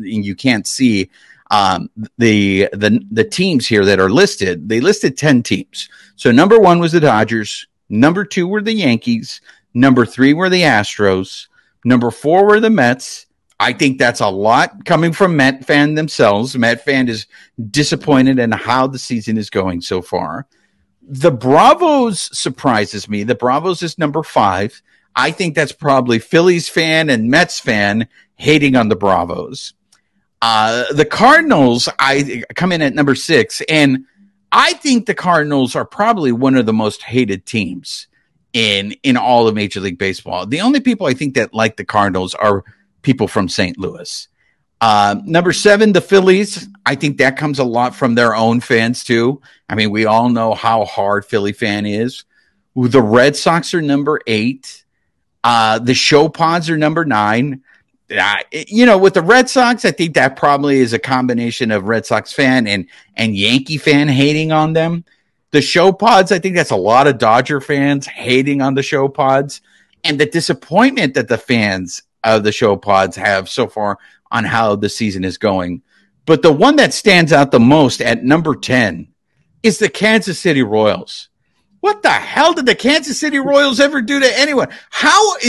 you can't see the teams here that are listed. They listed 10 teams. So number 1 was the Dodgers. Number 2 were the Yankees. Number 3 were the Astros. Number 4 were the Mets. I think that's a lot coming from Met fan themselves. Met fan is disappointed in how the season is going so far. The Bravos surprises me. The Bravos is number 5. I think that's probably Phillies fan and Mets fan hating on the Bravos. The Cardinals, I come in at number 6, and I think the Cardinals are probably one of the most hated teams in all of Major League Baseball. The only people I think that like the Cardinals are people from St. Louis. Number 7, the Phillies. I think that comes a lot from their own fans too. I mean, we all know how hard Philly fan is. The Red Sox are number 8. The Show Pods are number 9. With the Red Sox, I think that probably is a combination of Red Sox fan and Yankee fan hating on them. The Show Pods, I think that's a lot of Dodger fans hating on the Show Pods, and the disappointment that the fans of the Show Pods have so far on how the season is going. But the one that stands out the most at number 10 is the Kansas City Royals. What the hell did the Kansas City Royals ever do to anyone? How are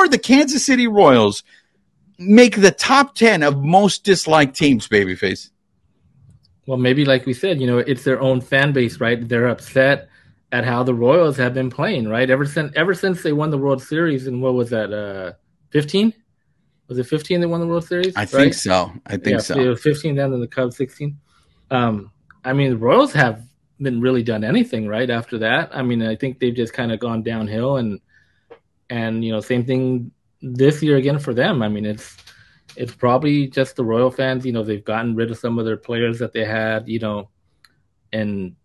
the Kansas City Royals make the top 10 of most disliked teams, babyface? Well, maybe like we said, it's their own fan base, right? They're upset at how the Royals have been playing, right? Ever since they won the World Series, and what was that, 15? Was it 15 they won the World Series? I think so. So. It was 15 then, and the Cubs 16. I mean, the Royals haven't really done anything right after that. I mean, I think they've just kind of gone downhill, and same thing this year again for them. I mean, it's probably just the Royal fans. They've gotten rid of some of their players that they had, and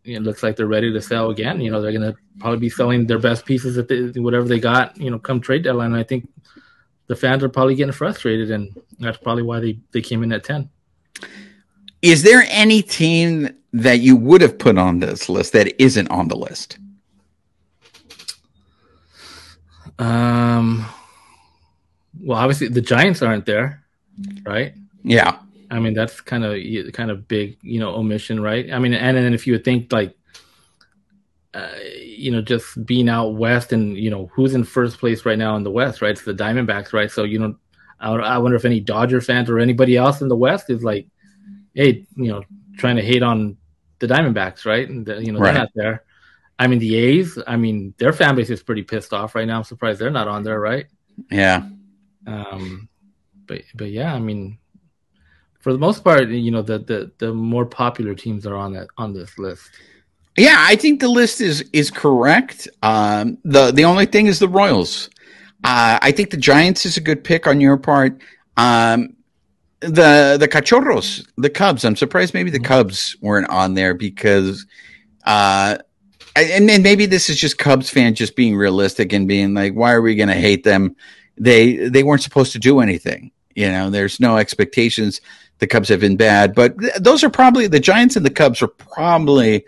it looks like they're ready to sell again. They're going to probably be selling their best pieces at whatever they got, come trade deadline. And I think the fans are probably getting frustrated, and that's probably why they came in at 10. Is there any team that you would have put on this list that isn't on the list? Well, obviously the Giants aren't there, right? Yeah. I mean, that's kind of big, omission, right? I mean, and then if you would think like, just being out west, and who's in first place right now in the West, right? It's the Diamondbacks, right? So I wonder if any Dodger fans or anybody else in the West is like, hey, trying to hate on the Diamondbacks, right? And they're not there. I mean, the A's, their fan base is pretty pissed off right now. I'm surprised they're not on there, right? Yeah. But yeah, I mean, for the most part, the more popular teams are on this list. Yeah, I think the list is correct. The only thing is the Royals. I think the Giants is a good pick on your part. The Cachorros, the Cubs. I'm surprised maybe the Cubs weren't on there because, and then maybe this is just Cubs fans just being realistic and being like, why are we going to hate them? They weren't supposed to do anything. There's no expectations. the Cubs have been bad. But those are probably the Giants and the Cubs are probably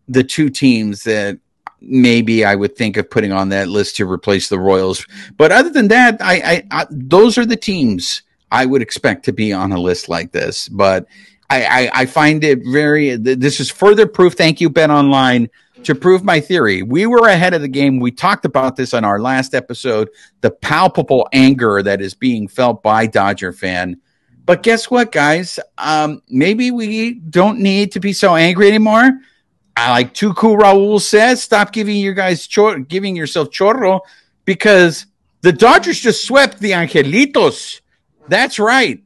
the two teams that maybe I would think of putting on that list to replace the Royals. But other than that, I those are the teams I would expect to be on a list like this. But I find it this is further proof. Thank you, Bet Online, to prove my theory. We were ahead of the game. We talked about this on our last episode, the palpable anger that is being felt by Dodger fan. But guess what, guys? Maybe we don't need to be so angry anymore. Like Too Cool Raul says, stop giving yourself chorro, because the Dodgers just swept the Angelitos. That's right.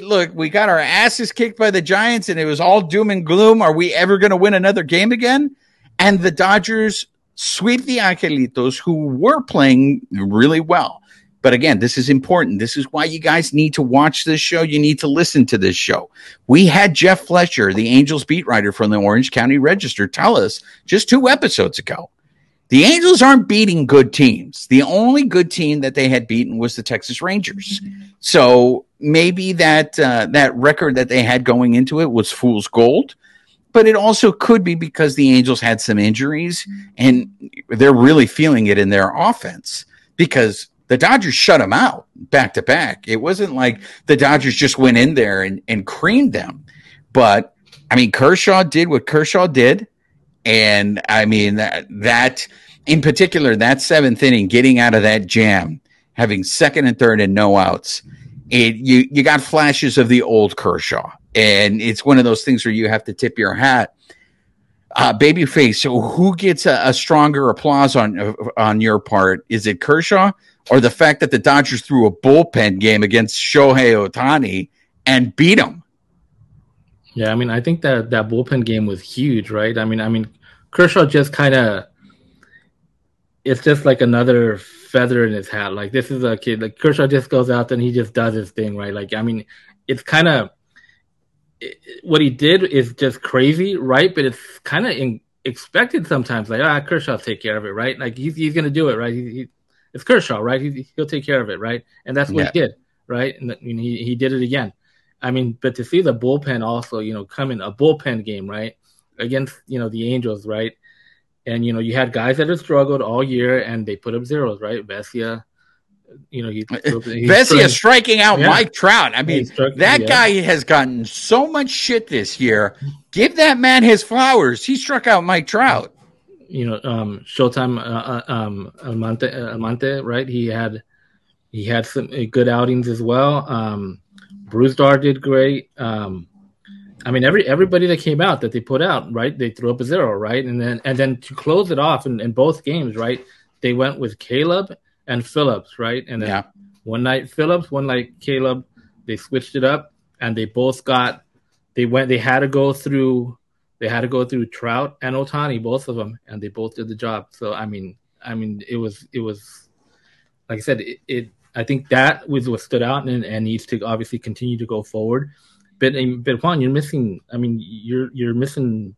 Look, we got our asses kicked by the Giants, and it was all doom and gloom. Are we ever going to win another game again? And the Dodgers sweep the Angelitos, who were playing really well. But again, this is important. This is why you guys need to watch this show. You need to listen to this show. We had Jeff Fletcher, the Angels beat writer from the Orange County Register, tell us just 2 episodes ago, the Angels aren't beating good teams. The only good team that they had beaten was the Texas Rangers. So maybe that record that they had going into it was fool's gold. But it also could be because the Angels had some injuries and they're really feeling it in their offense, because the Dodgers shut them out back to back. It wasn't like the Dodgers just went in there and creamed them. But, I mean, Kershaw did what Kershaw did. And, I mean, that in particular, that 7th inning, getting out of that jam, having second and third and no outs, you got flashes of the old Kershaw. And it's one of those things where you have to tip your hat. Babyface, so who gets a stronger applause on your part? Is it Kershaw or the fact that the Dodgers threw a bullpen game against Shohei Ohtani and beat him? Yeah, I mean, I think that bullpen game was huge, right? I mean, Kershaw just kind of, it's just like another feather in his hat. Like, this is a kid, like Kershaw just goes out and he just does his thing, right? Like, I mean, it's kind of, what he did is just crazy, right? But it's kind of expected sometimes. Like, Kershaw take care of it, right? Like, he's going to do it, right? It's Kershaw, right? He'll take care of it, right? And that's what he did, right? And he did it again. I mean, but to see the bullpen also, come in a bullpen game, right, against the Angels, right? And you had guys that have struggled all year and they put up zeros, right? Vesia. Vesia striking out Mike Trout. I mean, that guy has gotten so much shit this year. Give that man his flowers. He struck out Mike Trout. Showtime Almonte, right? He had some good outings as well. Brusdar did great. I mean, everybody that came out that they put out, right? They threw up a zero, right? And then to close it off in both games, right? They went with Caleb and Phillips, right? And then one night Phillips, one night Caleb. They switched it up, and they both got. They had to go through Trout and Ohtani, both of them, and they both did the job. So I mean, it was like I said, I think that was what stood out and needs to obviously continue to go forward. But Juan, you're missing. I mean, you're missing,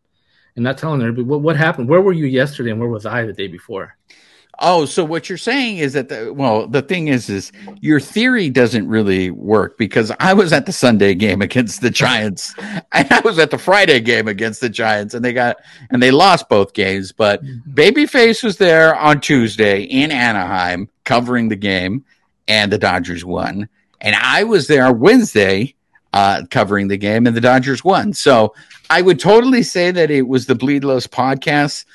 and not telling everybody what happened. Where were you yesterday, and where was I the day before? Oh, so what you're saying is that the thing is your theory doesn't really work, because I was at the Sunday game against the Giants and I was at the Friday game against the Giants, and they lost both games. But Babyface was there on Tuesday in Anaheim covering the game, and the Dodgers won. And I was there Wednesday covering the game, and the Dodgers won. So I would totally say that it was the Bleed Los podcast,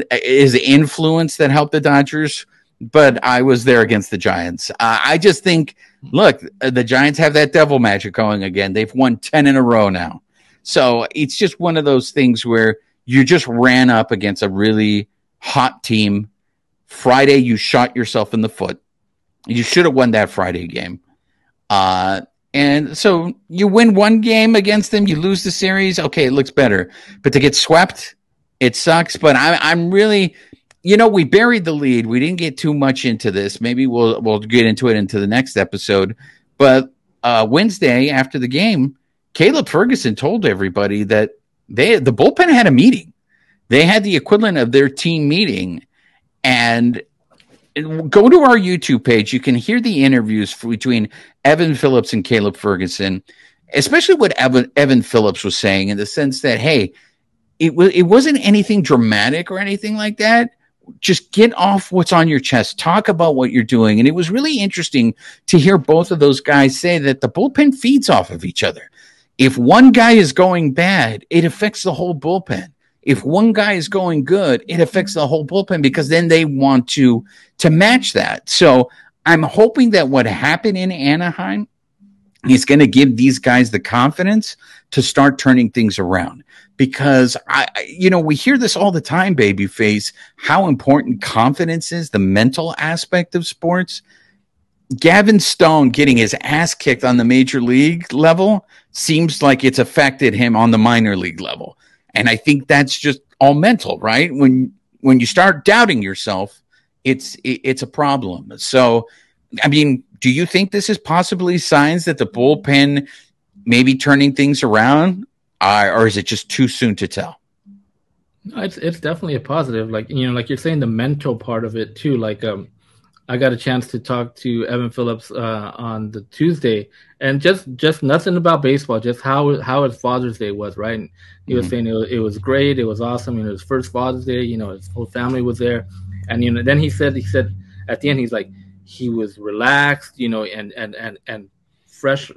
his influence, that helped the Dodgers, but I was there against the Giants. I just think, look, the Giants have that devil magic going again. They've won 10 in a row now. So it's just one of those things where you just ran up against a really hot team. Friday, you shot yourself in the foot. You should have won that Friday game. And so you win one game against them, you lose the series. Okay, it looks better. But to get swept, it sucks. But I'm really, we buried the lead. We didn't get too much into this. Maybe we'll get into it into the next episode. But Wednesday after the game, Caleb Ferguson told everybody that the bullpen had a meeting. They had the equivalent of their team meeting. And go to our YouTube page. You can hear the interviews between Evan Phillips and Caleb Ferguson. especially what Evan Phillips was saying, in the sense that, hey, it wasn't anything dramatic or anything like that. Just get off what's on your chest. Talk about what you're doing. And it was really interesting to hear both of those guys say that the bullpen feeds off of each other. If one guy is going bad, it affects the whole bullpen. If one guy is going good, it affects the whole bullpen, because then they want to match that. So I'm hoping that what happened in Anaheim is going to give these guys the confidence to start turning things around. Because we hear this all the time, Babyface, how important confidence is, the mental aspect of sports. Gavin Stone getting his ass kicked on the major league level seems like it's affected him on the minor league level. And I think that's just all mental, right? When you start doubting yourself, it's a problem. So, I mean, do you think this is possibly signs that the bullpen may be turning things around? Or is it just too soon to tell? It's definitely a positive. Like you're saying, the mental part of it too. Like, I got a chance to talk to Evan Phillips on the Tuesday, and just nothing about baseball, just how his Father's Day was, right? And he was saying it was great, it was awesome. His first Father's Day, his whole family was there, and then he said at the end, he's like, he was relaxed, and fresh.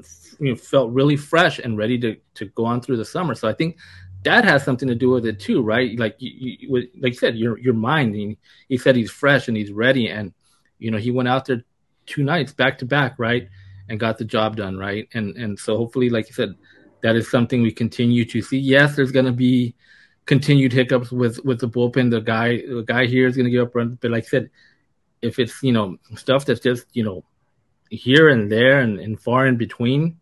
Felt really fresh and ready to go on through the summer. So I think that has something to do with it too, right? Like like you said, your mind. He said he's fresh and he's ready, and he went out there 2 nights back to back, right, and got the job done, right? And so hopefully, like you said, that is something we continue to see. Yes, there's going to be continued hiccups with the bullpen. The guy here is going to give up runs, but like I said, if it's stuff that's just here and there and far in between,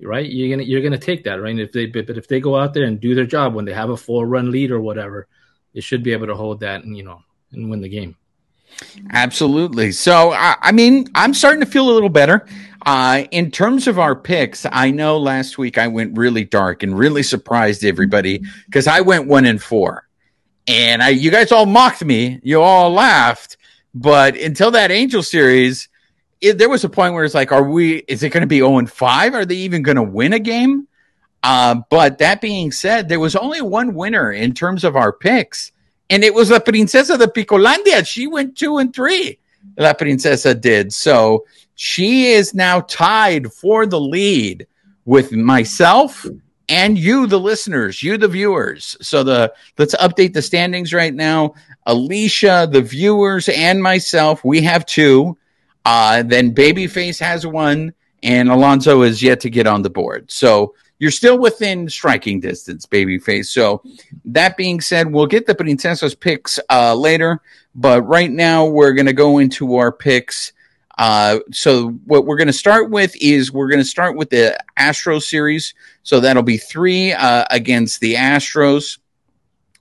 right, you're gonna take that, right? But if they go out there and do their job when they have a 4-run lead or whatever, they should be able to hold that and win the game. Absolutely. So I mean, I'm starting to feel a little better. In terms of our picks, I know last week I went really dark and really surprised everybody, because I went 1-4, and you guys all mocked me, you all laughed, but until that Angel series, there was a point where it's like, is it going to be 0-5? Are they even going to win a game? But that being said, there was only one winner in terms of our picks, and it was La Princesa de Picolandia. She went 2-3. La Princesa did. So she is now tied for the lead with myself and you, the listeners, you, the viewers. So let's update the standings right now. Alicia, the viewers, and myself, we have 2. Then Babyface has 1, and Alonso is yet to get on the board. So you're still within striking distance, Babyface. So that being said, we'll get the Princesa's picks later, but right now we're going to go into our picks. So what we're going to start with is the Astros series. So that'll be 3 against the Astros.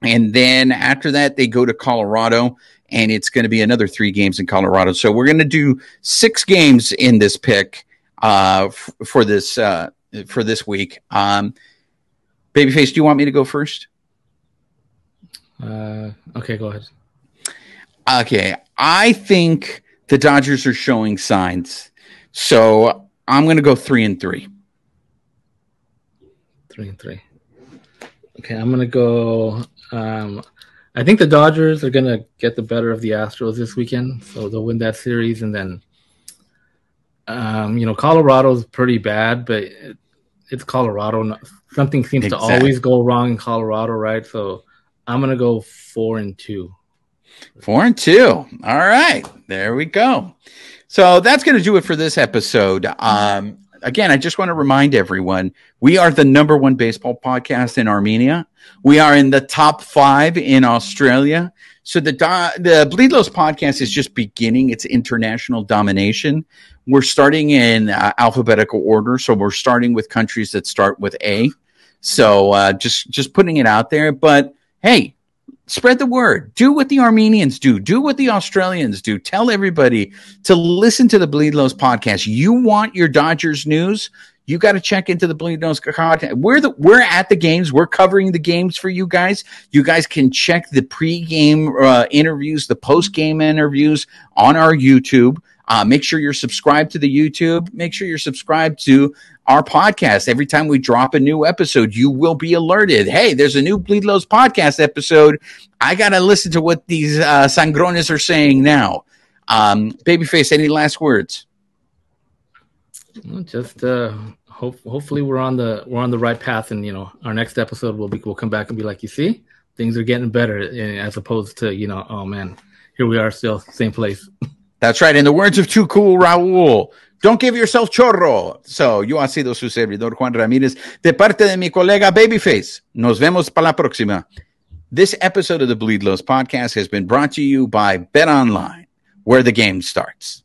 And then after that, they go to Colorado, and it's going to be another 3 games in Colorado. So we're going to do 6 games in this pick for this week. Babyface, do you want me to go first? Okay, go ahead. Okay, I think the Dodgers are showing signs, so I'm going to go 3-3. 3-3. Okay, I'm going to go. I think the Dodgers are going to get the better of the Astros this weekend, so they'll win that series. And then, Colorado's pretty bad, but it's Colorado. Something seems to always go wrong in Colorado, right? So I'm going to go 4-2. 4-2. All right, there we go. So that's going to do it for this episode. Again, I just want to remind everyone, we are the #1 baseball podcast in Armenia. We are in the top 5 in Australia. So the Bleav podcast is just beginning its international domination. We're starting in alphabetical order. So we're starting with countries that start with A. So just putting it out there. But hey, spread the word. Do what the Armenians do. Do what the Australians do. Tell everybody to listen to the Bleav podcast. You want your Dodgers news? you got to check into the Bleav Knows content. We're at the games. We're covering the games for you guys. You guys can check the pre-game interviews, the post-game interviews on our YouTube. Make sure you're subscribed to the YouTube. Make sure you're subscribed to our podcast. Every time we drop a new episode, you will be alerted. Hey, there's a new Bleav Knows podcast episode. I got to listen to what these sangrones are saying now. Babyface, any last words? Just hopefully we're on the right path, and our next episode we'll come back and be like, you see, things are getting better, as opposed to oh man, here we are still same place. That's right. In the words of Too Cool Raul, don't give yourself chorro. So, yo ha sido su servidor Juan Ramírez, de parte de mi colega Babyface. Nos vemos para la próxima. This episode of the Bleav Knows podcast has been brought to you by Bet Online, where the game starts.